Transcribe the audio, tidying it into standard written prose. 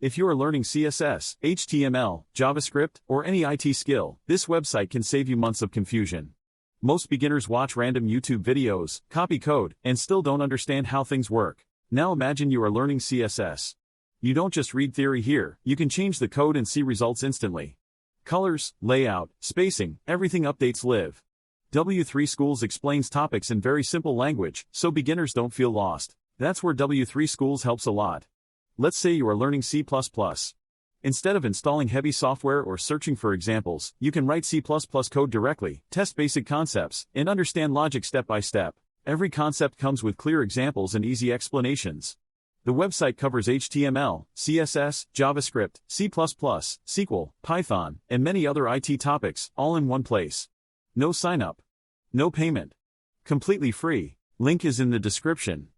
If you are learning CSS, HTML, JavaScript, or any IT skill, this website can save you months of confusion. Most beginners watch random YouTube videos, copy code, and still don't understand how things work. Now imagine you are learning CSS. You don't just read theory here, you can change the code and see results instantly. Colors, layout, spacing, everything updates live. W3 Schools explains topics in very simple language, so beginners don't feel lost. That's where W3 Schools helps a lot. Let's say you are learning C++. Instead of installing heavy software or searching for examples, you can write C++ code directly, test basic concepts, and understand logic step by step. Every concept comes with clear examples and easy explanations. The website covers HTML, CSS, JavaScript, C++, SQL, Python, and many other IT topics, all in one place. No sign up. No payment. Completely free. Link is in the description.